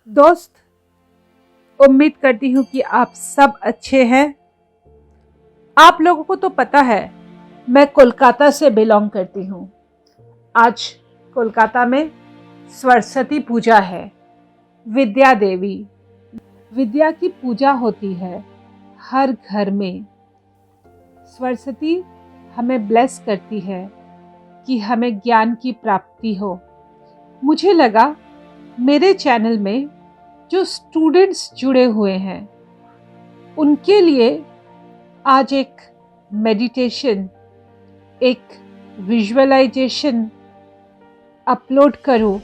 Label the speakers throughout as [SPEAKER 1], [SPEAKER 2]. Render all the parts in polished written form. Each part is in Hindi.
[SPEAKER 1] दोस्त, उम्मीद करती हूँ कि आप सब अच्छे हैं। आप लोगों को तो पता है मैं कोलकाता से बिलोंग करती हूँ। आज कोलकाता में सरस्वती पूजा है। विद्या देवी, विद्या की पूजा होती है हर घर में। सरस्वती हमें ब्लेस करती है कि हमें ज्ञान की प्राप्ति हो। मुझे लगा मेरे चैनल में जो स्टूडेंट्स जुड़े हुए हैं उनके लिए आज एक मेडिटेशन, एक विजुअलाइजेशन अपलोड करूं,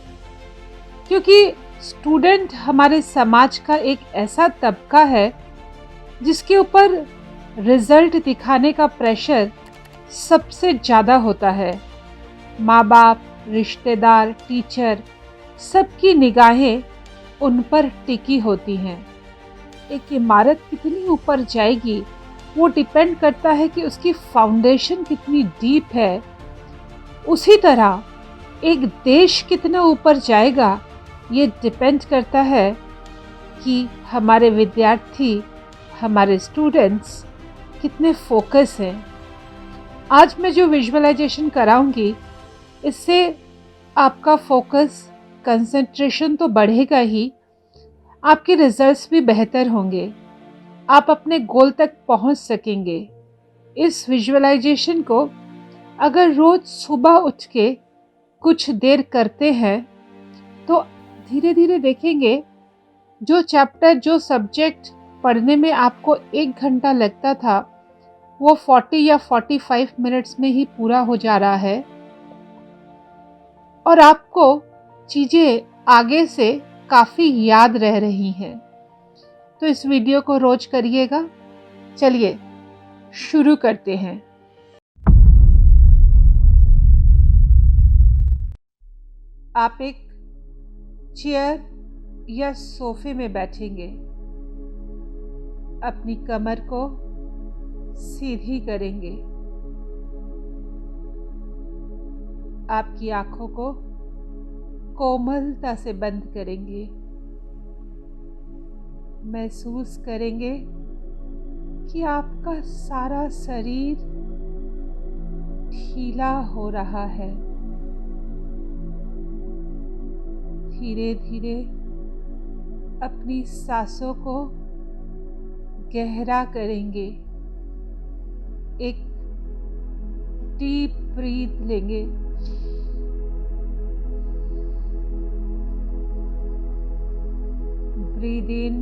[SPEAKER 1] क्योंकि स्टूडेंट हमारे समाज का एक ऐसा तबका है जिसके ऊपर रिजल्ट दिखाने का प्रेशर सबसे ज़्यादा होता है। माँ बाप, रिश्तेदार, टीचर, सबकी निगाहें उन पर टिकी होती हैं। एक इमारत कितनी ऊपर जाएगी वो डिपेंड करता है कि उसकी फाउंडेशन कितनी डीप है। उसी तरह एक देश कितना ऊपर जाएगा ये डिपेंड करता है कि हमारे विद्यार्थी, हमारे स्टूडेंट्स कितने फोकस हैं। आज मैं जो विजुअलाइजेशन कराऊंगी इससे आपका फोकस, कंसंट्रेशन तो बढ़ेगा ही, आपके रिजल्ट्स भी बेहतर होंगे। आप अपने गोल तक पहुंच सकेंगे। इस विजुअलाइजेशन को अगर रोज सुबह उठ के कुछ देर करते हैं तो धीरे धीरे देखेंगे जो चैप्टर, जो सब्जेक्ट पढ़ने में आपको 1 घंटा लगता था वो 40 या 45 मिनट्स में ही पूरा हो जा रहा है और आपको चीज़ें आगे से काफ़ी याद रह रही हैं। तो इस वीडियो को रोज करिएगा। चलिए शुरू करते हैं। आप एक चेयर या सोफे में बैठेंगे। अपनी कमर को सीधी करेंगे। आपकी आंखों को कोमलता से बंद करेंगे। महसूस करेंगे कि आपका सारा शरीर ढीला हो रहा है। धीरे धीरे अपनी सांसों को गहरा करेंगे। एक डीप ब्रीथ लेंगे। Breathe in,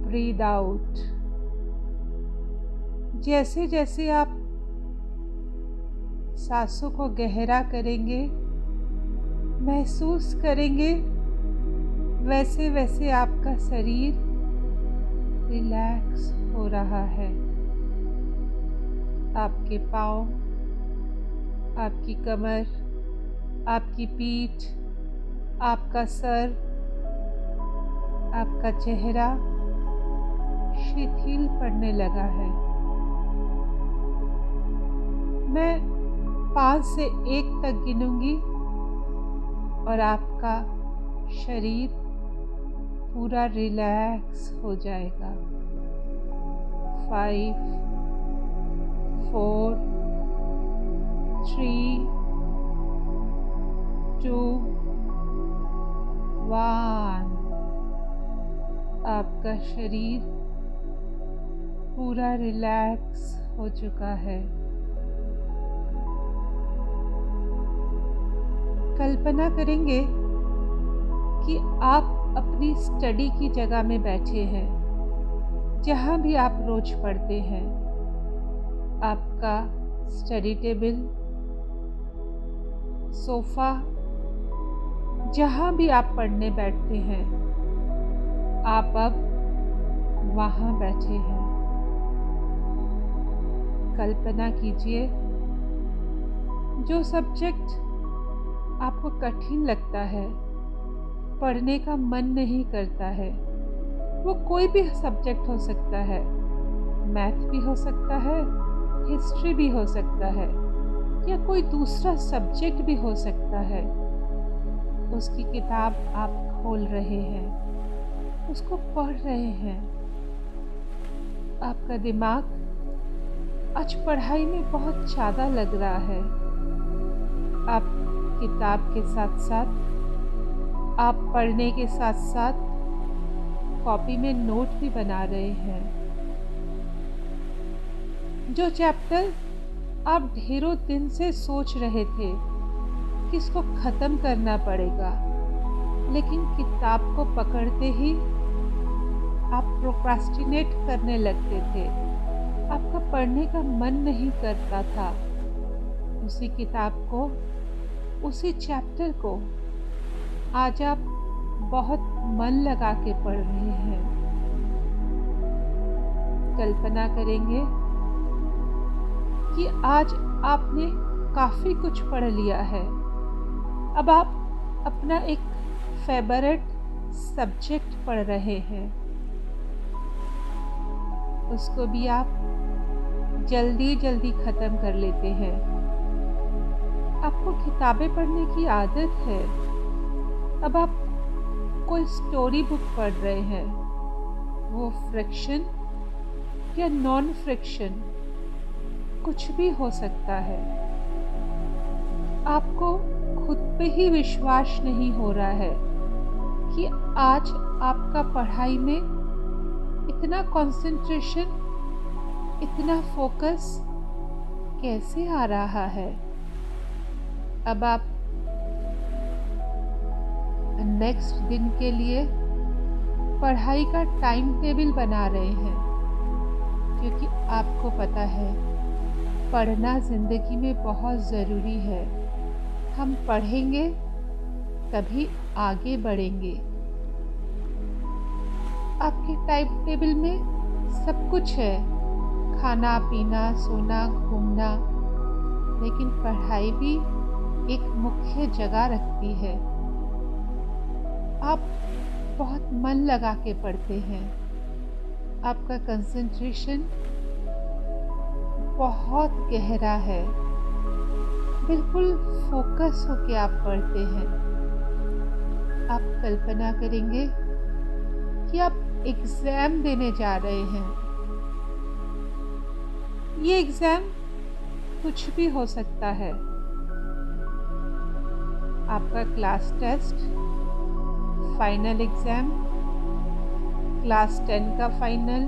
[SPEAKER 1] breathe out. जैसे जैसे आप सांसों को गहरा करेंगे, महसूस करेंगे, वैसे वैसे आपका शरीर रिलैक्स हो रहा है। आपके पाँव, आपकी कमर, आपकी पीठ, आपका सर, आपका चेहरा शिथिल पड़ने लगा है। मैं 5 से 1 तक गिनूंगी और आपका शरीर पूरा रिलैक्स हो जाएगा। 5, 4, 3, 2, 1। आपका शरीर पूरा रिलैक्स हो चुका है। कल्पना करेंगे कि आप अपनी स्टडी की जगह में बैठे हैं, जहाँ भी आप रोज पढ़ते हैं। आपका स्टडी टेबल, सोफा, जहाँ भी आप पढ़ने बैठते हैं, आप अब वहाँ बैठे हैं। कल्पना कीजिए जो सब्जेक्ट आपको कठिन लगता है, पढ़ने का मन नहीं करता है, वो कोई भी सब्जेक्ट हो सकता है। मैथ भी हो सकता है, हिस्ट्री भी हो सकता है, या कोई दूसरा सब्जेक्ट भी हो सकता है। उसकी किताब आप खोल रहे हैं, उसको पढ़ रहे हैं। आपका दिमाग आज पढ़ाई में बहुत ज़्यादा लग रहा है। आप किताब के साथ साथ, आप पढ़ने के साथ साथ कॉपी में नोट भी बना रहे हैं। जो चैप्टर आप ढेरों दिन से सोच रहे थे कि इसको ख़त्म करना पड़ेगा, लेकिन किताब को पकड़ते ही आप प्रोक्रास्टिनेट करने लगते थे। आपका पढ़ने का मन नहीं करता था। उसी किताब को, उसी चैप्टर को आज आप बहुत मन लगा के पढ़ रहे हैं। कल्पना करेंगे कि आज आपने काफ़ी कुछ पढ़ लिया है। अब आप अपना एक फेवरेट सब्जेक्ट पढ़ रहे हैं, उसको भी आप जल्दी जल्दी ख़त्म कर लेते हैं। आपको किताबें पढ़ने की आदत है। अब आप कोई स्टोरी बुक पढ़ रहे हैं, वो फ्रिक्शन या नॉन फ्रिक्शन कुछ भी हो सकता है। आपको खुद पे ही विश्वास नहीं हो रहा है कि आज आपका पढ़ाई में इतना कंसंट्रेशन, इतना फोकस कैसे आ रहा है। अब आप नेक्स्ट दिन के लिए पढ़ाई का टाइम टेबल बना रहे हैं, क्योंकि आपको पता है पढ़ना ज़िंदगी में बहुत ज़रूरी है। हम पढ़ेंगे तभी आगे बढ़ेंगे। आपके टाइम टेबल में सब कुछ है, खाना पीना, सोना, घूमना, लेकिन पढ़ाई भी एक मुख्य जगह रखती है। आप बहुत मन लगा के पढ़ते हैं। आपका कंसंट्रेशन बहुत गहरा है, बिल्कुल फोकस होके आप पढ़ते हैं। आप कल्पना करेंगे कि आप एग्ज़ाम देने जा रहे हैं। ये एग्ज़ाम कुछ भी हो सकता है। आपका class test, final exam, class 10 का फाइनल,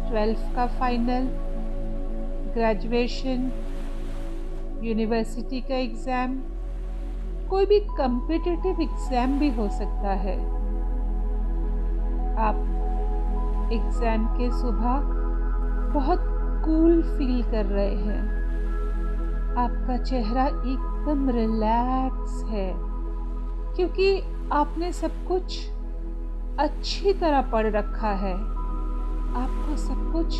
[SPEAKER 1] 12 का फाइनल, ग्रेजुएशन, यूनिवर्सिटी का एग्ज़ाम, कोई भी कम्पिटिटिव एग्ज़ाम भी हो सकता है। आप एग्ज़ाम के सुबह बहुत कूल फील कर रहे हैं। आपका चेहरा एकदम रिलैक्स है, क्योंकि आपने सब कुछ अच्छी तरह पढ़ रखा है। आपको सब कुछ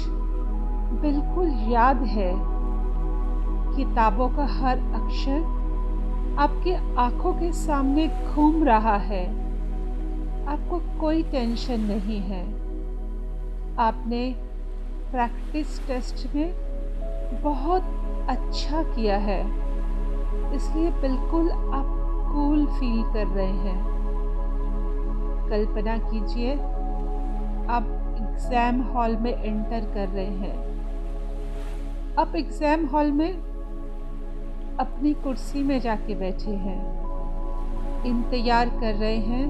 [SPEAKER 1] बिल्कुल याद है। किताबों का हर अक्षर आपके आँखों के सामने घूम रहा है। आपको कोई टेंशन नहीं है। आपने प्रैक्टिस टेस्ट में बहुत अच्छा किया है, इसलिए बिल्कुल आप कूल फील कर रहे हैं। कल्पना कीजिए आप एग्ज़ाम हॉल में एंटर कर रहे हैं। आप एग्ज़ाम हॉल में अपनी कुर्सी में जाके बैठे हैं, इंतज़ार कर रहे हैं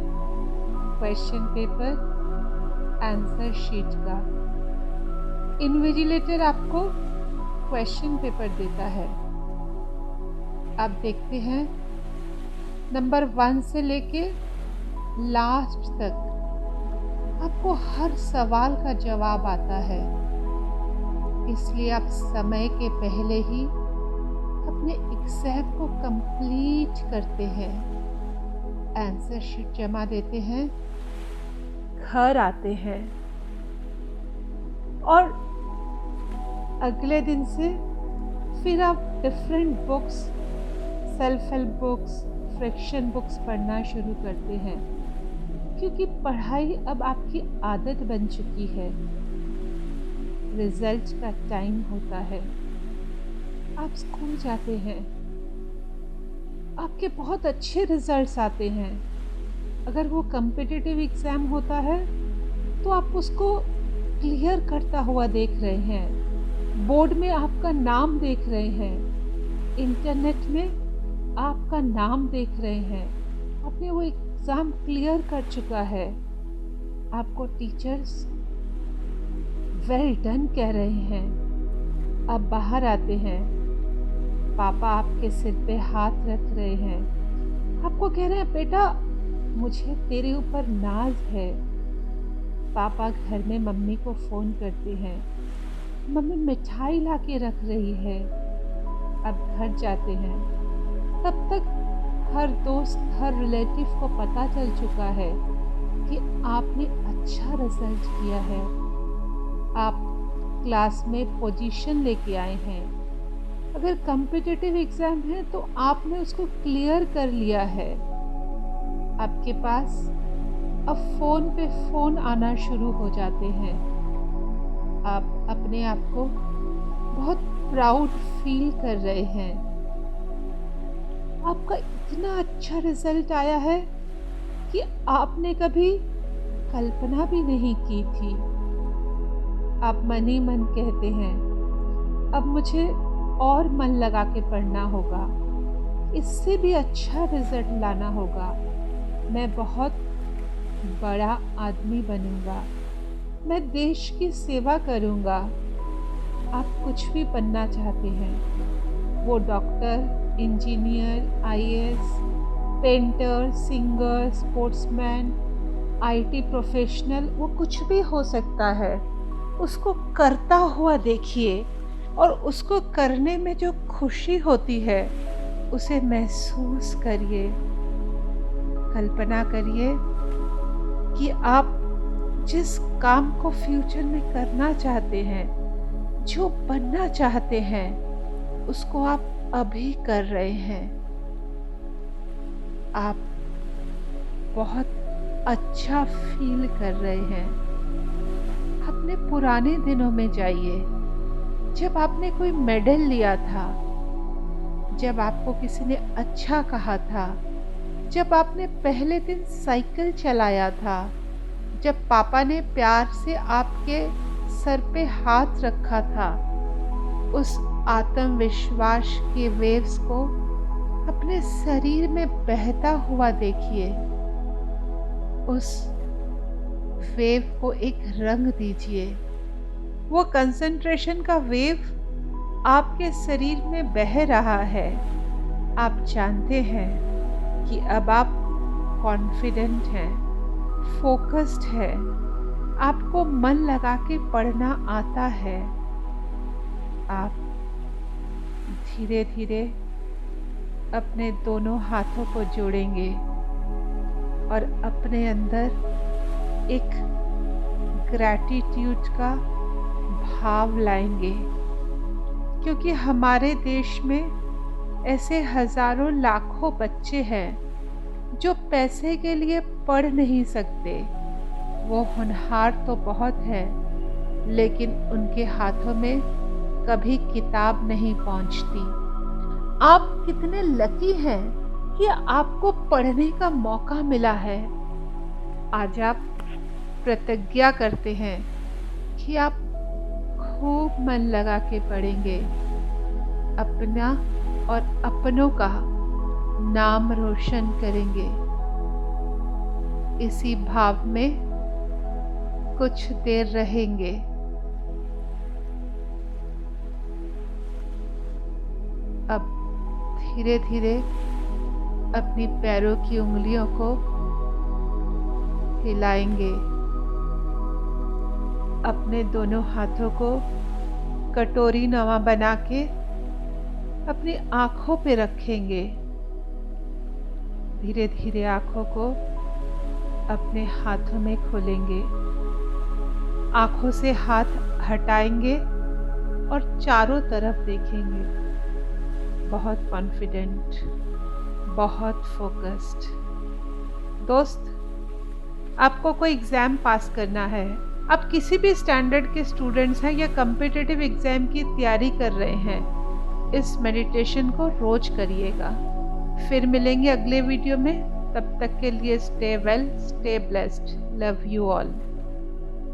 [SPEAKER 1] क्वेश्चन पेपर, आंसर शीट का। इन्विजिलेटर आपको क्वेश्चन पेपर देता है। आप देखते हैं नंबर 1 से लेके लास्ट तक आपको हर सवाल का जवाब आता है। इसलिए आप समय के पहले ही अपने एग्ज़ाम को कंप्लीट करते हैं, आंसर शीट जमा देते हैं, घर आते हैं और अगले दिन से फिर आप different books, self help books, friction books पढ़ना शुरू करते हैं, क्योंकि पढ़ाई अब आपकी आदत बन चुकी है। रिजल्ट का टाइम होता है, आप स्कूल जाते हैं। आपके बहुत अच्छे रिजल्ट्स आते हैं। अगर वो कॉम्पिटिटिव एग्ज़ाम होता है तो आप उसको क्लियर करता हुआ देख रहे हैं। बोर्ड में आपका नाम देख रहे हैं। इंटरनेट में आपका नाम देख रहे हैं। आपने वो एग्ज़ाम क्लियर कर चुका है। आपको टीचर्स वेल डन कह रहे हैं। आप बाहर आते हैं, पापा आपके सिर पे हाथ रख रहे हैं। आपको कह रहे हैं, बेटा मुझे तेरे ऊपर नाज है। पापा घर में मम्मी को फ़ोन करते हैं, मम्मी मिठाई ला के रख रही है। अब घर जाते हैं, तब तक हर दोस्त, हर रिलेटिव को पता चल चुका है कि आपने अच्छा रिजल्ट किया है। आप क्लास में पोजीशन लेके आए हैं। अगर कॉम्पिटिटिव एग्ज़ाम है तो आपने उसको क्लियर कर लिया है। आपके पास अब फ़ोन पे फ़ोन आना शुरू हो जाते हैं। आप अपने आप को बहुत प्राउड फील कर रहे हैं। आपका इतना अच्छा रिज़ल्ट आया है कि आपने कभी कल्पना भी नहीं की थी। आप मन ही मन कहते हैं, अब मुझे और मन लगा के पढ़ना होगा, इससे भी अच्छा रिज़ल्ट लाना होगा। मैं बहुत बड़ा आदमी बनूंगा, मैं देश की सेवा करूंगा। आप कुछ भी बनना चाहते हैं, वो doctor, engineer, IAS, painter, singer, sportsman, IT professional, वो कुछ भी हो सकता है। उसको करता हुआ देखिए और उसको करने में जो खुशी होती है उसे महसूस करिए। कल्पना करिए कि आप जिस काम को फ्यूचर में करना चाहते हैं, जो बनना चाहते हैं, उसको आप अभी कर रहे हैं। आप बहुत अच्छा फील कर रहे हैं। अपने पुराने दिनों में जाइए, जब आपने कोई मेडल लिया था, जब आपको किसी ने अच्छा कहा था, जब आपने पहले दिन साइकिल चलाया था, जब पापा ने प्यार से आपके सर पे हाथ रखा था, उस आत्मविश्वास के वेव्स को अपने शरीर में बहता हुआ देखिए। उस वेव को एक रंग दीजिए। वो कंसंट्रेशन का वेव आपके शरीर में बह रहा है। आप जानते हैं कि अब आप कॉन्फिडेंट हैं, फोकस्ड है, आपको मन लगा के पढ़ना आता है। आप धीरे धीरे अपने दोनों हाथों को जोड़ेंगे और अपने अंदर एक ग्रैटिट्यूड का भाव लाएंगे, क्योंकि हमारे देश में ऐसे हजारों लाखों बच्चे हैं जो पैसे के लिए पढ़ नहीं सकते। वो होनहार तो बहुत है, लेकिन उनके हाथों में कभी किताब नहीं पहुंचती। आप कितने लकी हैं कि आपको पढ़ने का मौका मिला है। आज आप प्रतिज्ञा करते हैं कि आप खूब मन लगा के पढ़ेंगे, अपना और अपनों का नाम रोशन करेंगे। इसी भाव में कुछ देर रहेंगे। अब धीरे धीरे अपनी पैरों की उंगलियों को हिलाएंगे। अपने दोनों हाथों को कटोरी नुमा बना के अपनी आंखों पे रखेंगे। धीरे धीरे आंखों को अपने हाथों में खोलेंगे। आंखों से हाथ हटाएंगे और चारों तरफ देखेंगे। बहुत कॉन्फिडेंट, बहुत फोकस्ड। दोस्त, आपको कोई एग्ज़ाम पास करना है, आप किसी भी स्टैंडर्ड के स्टूडेंट्स हैं या कॉम्पिटिटिव एग्ज़ाम की तैयारी कर रहे हैं, इस मेडिटेशन को रोज करिएगा। फिर मिलेंगे अगले वीडियो में। तब तक के लिए stay well, stay blessed, love you all.